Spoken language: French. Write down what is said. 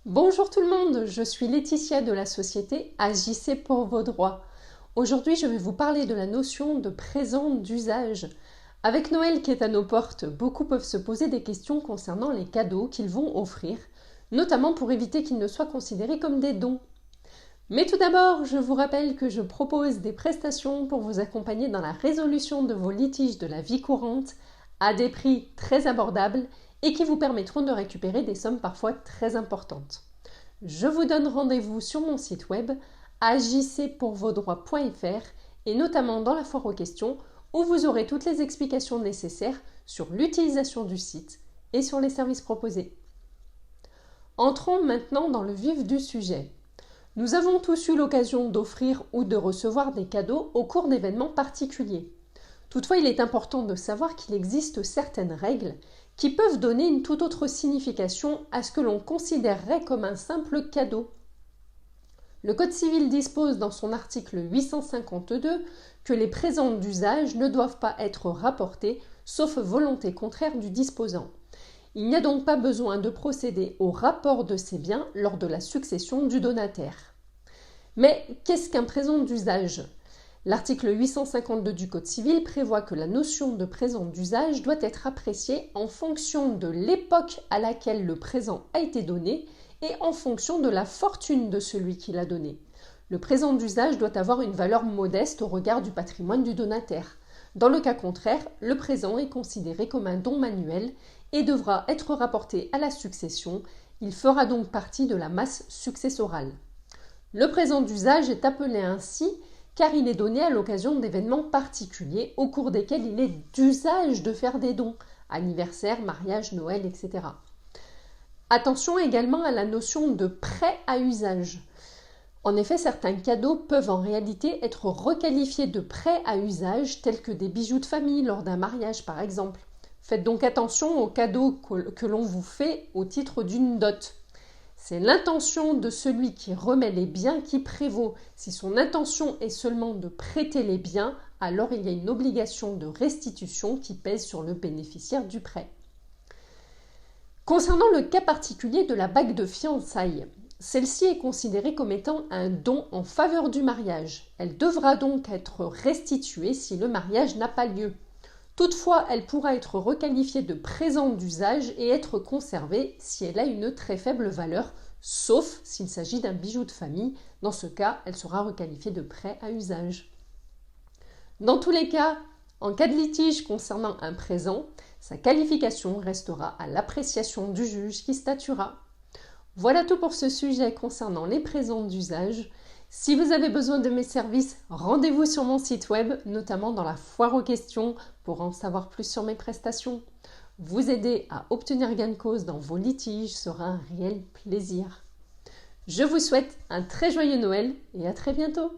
Bonjour tout le monde, je suis Laetitia de la société Agissez pour vos droits. Aujourd'hui, je vais vous parler de la notion de présent d'usage. Avec Noël qui est à nos portes, beaucoup peuvent se poser des questions concernant les cadeaux qu'ils vont offrir, notamment pour éviter qu'ils ne soient considérés comme des dons. Mais tout d'abord, je vous rappelle que je propose des prestations pour vous accompagner dans la résolution de vos litiges de la vie courante à des prix très abordables et qui vous permettront de récupérer des sommes parfois très importantes. Je vous donne rendez-vous sur mon site web agissezpourvosdroits.fr et notamment dans la foire aux questions où vous aurez toutes les explications nécessaires sur l'utilisation du site et sur les services proposés. Entrons maintenant dans le vif du sujet. Nous avons tous eu l'occasion d'offrir ou de recevoir des cadeaux au cours d'événements particuliers. Toutefois, il est important de savoir qu'il existe certaines règles qui peuvent donner une toute autre signification à ce que l'on considérerait comme un simple cadeau. Le Code civil dispose dans son article 852 que les présents d'usage ne doivent pas être rapportés sauf volonté contraire du disposant. Il n'y a donc pas besoin de procéder au rapport de ces biens lors de la succession du donataire. Mais qu'est-ce qu'un présent d'usage ? L'article 852 du Code civil prévoit que la notion de présent d'usage doit être appréciée en fonction de l'époque à laquelle le présent a été donné et en fonction de la fortune de celui qui l'a donné. Le présent d'usage doit avoir une valeur modeste au regard du patrimoine du donataire. Dans le cas contraire, le présent est considéré comme un don manuel et devra être rapporté à la succession. Il fera donc partie de la masse successorale. Le présent d'usage est appelé ainsi car il est donné à l'occasion d'événements particuliers au cours desquels il est d'usage de faire des dons, anniversaire, mariage, Noël, etc. Attention également à la notion de prêt à usage. En effet, certains cadeaux peuvent en réalité être requalifiés de prêt à usage, tels que des bijoux de famille lors d'un mariage par exemple. Faites donc attention aux cadeaux que l'on vous fait au titre d'une dot. C'est l'intention de celui qui remet les biens qui prévaut. Si son intention est seulement de prêter les biens, alors il y a une obligation de restitution qui pèse sur le bénéficiaire du prêt. Concernant le cas particulier de la bague de fiançailles, celle-ci est considérée comme étant un don en faveur du mariage. Elle devra donc être restituée si le mariage n'a pas lieu. Toutefois, elle pourra être requalifiée de présent d'usage et être conservée si elle a une très faible valeur, sauf s'il s'agit d'un bijou de famille. Dans ce cas, elle sera requalifiée de prêt à usage. Dans tous les cas, en cas de litige concernant un présent, sa qualification restera à l'appréciation du juge qui statuera. Voilà tout pour ce sujet concernant les présents d'usage. Si vous avez besoin de mes services, rendez-vous sur mon site web, notamment dans la foire aux questions, pour en savoir plus sur mes prestations. Vous aider à obtenir gain de cause dans vos litiges sera un réel plaisir. Je vous souhaite un très joyeux Noël et à très bientôt.